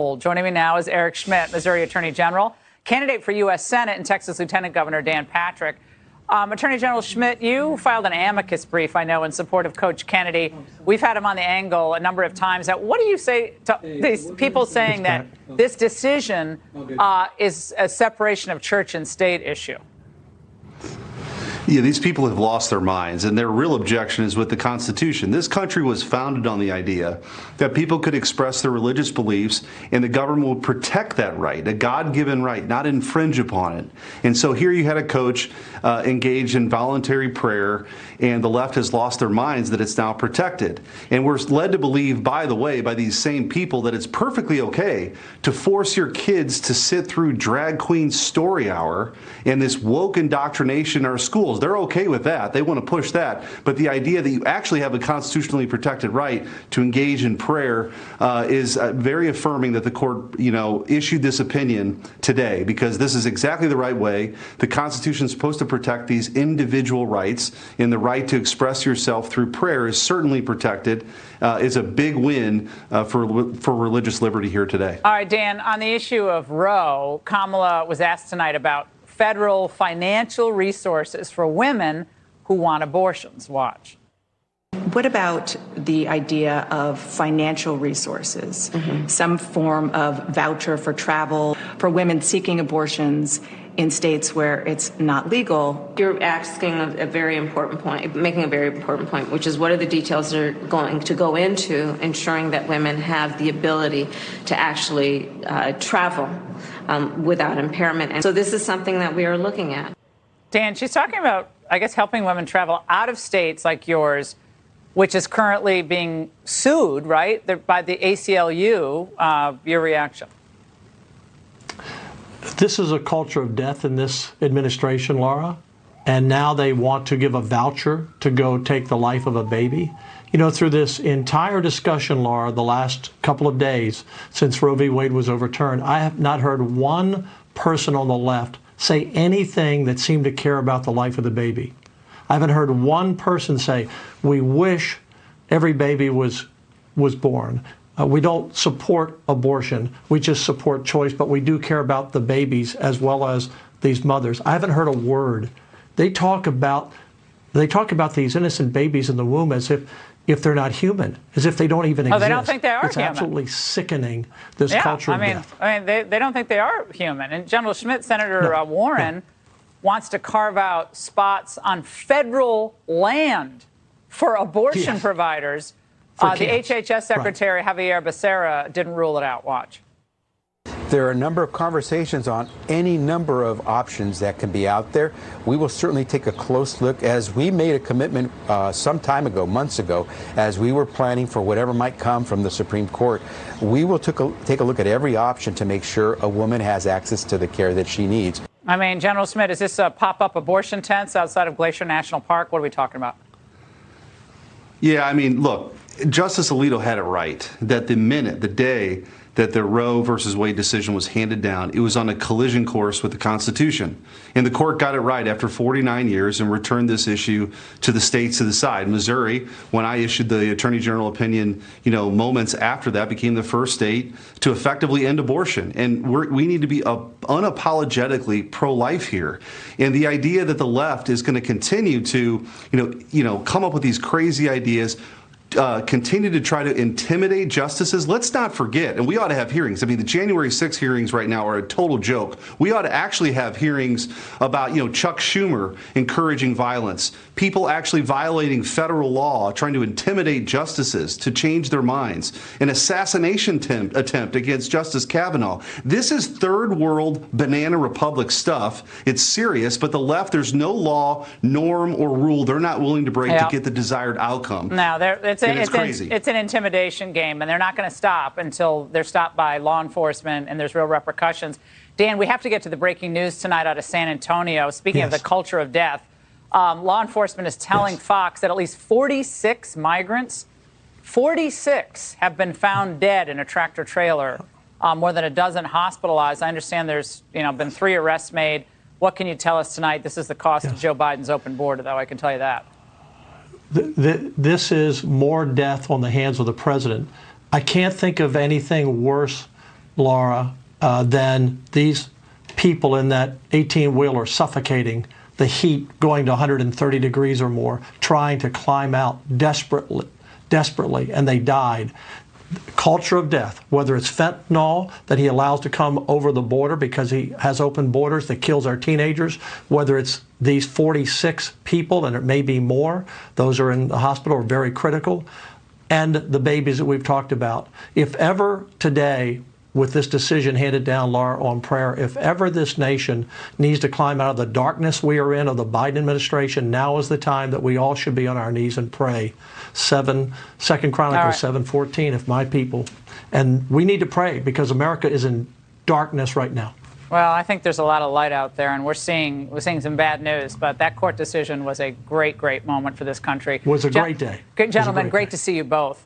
Joining me now is Eric Schmitt, Missouri Attorney General, candidate for U.S. Senate, and Texas Lieutenant Governor Dan Patrick. Attorney General Schmitt, you filed an amicus brief, I know, in support of Coach Kennedy. We've had him on the angle a number of times. Now, what do you say to these people saying that this decision is a separation of church and state issue? Yeah, these people have lost their minds, and their real objection is with the Constitution. This country was founded on the idea that people could express their religious beliefs, and the government would protect that right, a God-given right, not infringe upon it. And so here you had a coach engaged in voluntary prayer, and the left has lost their minds that it's now protected. And we're led to believe, by the way, by these same people, that it's perfectly okay to force your kids to sit through drag queen story hour and this woke indoctrination in our schools. They're okay with that. They want to push that. But the idea that you actually have a constitutionally protected right to engage in prayer is very affirming that the court, issued this opinion today, because this is exactly the right way. The Constitution is supposed to protect these individual rights, and the right to express yourself through prayer is certainly protected. Is a big win for religious liberty here today. All right, Dan, on the issue of Roe, Kamala was asked tonight about federal financial resources for women who want abortions. Watch. What about the idea of financial resources, some form of voucher for travel for women seeking abortions in states where it's not legal? You're asking a very important point, making a very important point, which is what are the details that are going to go into ensuring that women have the ability to actually travel without impairment. And so this is something that we are looking at. Dan, she's talking about, I guess, helping women travel out of states like yours, which is currently being sued, right, by the ACLU. Your reaction? This is a culture of death in this administration, Laura, and now they want to give a voucher to go take the life of a baby. Through this entire discussion, Laura, the last couple of days since Roe v. Wade was overturned, I have not heard one person on the left say anything that seemed to care about the life of the baby. I haven't heard one person say, we wish every baby was born. We don't support abortion. We just support choice, but we do care about the babies as well as these mothers. I haven't heard a word. They talk about these innocent babies in the womb as if they're not human, as if they don't even exist. Oh, they don't think they are It's human. Absolutely sickening, this culture of death. They don't think they are human. And General Schmitt, Senator Warren wants to carve out spots on federal land for abortion providers. The HHS Secretary, Javier Becerra, didn't rule it out. Watch. There are a number of conversations on any number of options that can be out there. We will certainly take a close look, as we made a commitment some time ago, months ago, as we were planning for whatever might come from the Supreme Court. We will take a look at every option to make sure a woman has access to the care that she needs. General Schmitt, is this a pop-up abortion tents outside of Glacier National Park? What are we talking about? Yeah, look, Justice Alito had it right that the day that the Roe versus Wade decision was handed down, it was on a collision course with the Constitution. And the court got it right after 49 years and returned this issue to the states to decide. Missouri, when I issued the Attorney General opinion, moments after that, became the first state to effectively end abortion. And we need to be unapologetically pro-life here. And the idea that the left is going to continue to, come up with these crazy ideas, continue to try to intimidate justices. Let's not forget, and we ought to have hearings. The January 6th hearings right now are a total joke. We ought to actually have hearings about, Chuck Schumer encouraging violence, people actually violating federal law, trying to intimidate justices to change their minds, an assassination attempt against Justice Kavanaugh. This is third world banana republic stuff. It's serious, but the left, there's no law, norm, or rule they're not willing to break to get the desired outcome. Now, it's crazy. It's an intimidation game, and they're not going to stop until they're stopped by law enforcement and there's real repercussions. Dan, we have to get to the breaking news tonight out of San Antonio. Speaking of the culture of death, law enforcement is telling Fox that at least 46 migrants, 46 have been found dead in a tractor trailer, more than a dozen hospitalized. I understand there's been 3 arrests made. What can you tell us tonight? This is the cost of Joe Biden's open border, though, I can tell you that. This is more death on the hands of the president. I can't think of anything worse Laura, than these people in that 18-wheeler suffocating, the heat going to 130 degrees or more, trying to climb out desperately, and they died. Culture of death, whether it's fentanyl that he allows to come over the border because he has open borders that kills our teenagers, whether it's these 46 people, and it may be more, those are in the hospital, are very critical, and the babies that we've talked about. If ever today, with this decision handed down, Laura, on prayer, if ever this nation needs to climb out of the darkness we are in of the Biden administration, now is the time that we all should be on our knees and pray. 2 Chronicles 7:14, if my people. And we need to pray because America is in darkness right now. Well, I think there's a lot of light out there, and we're seeing some bad news. But that court decision was a great moment for this country. It was a great day. Gentlemen, great to see you both.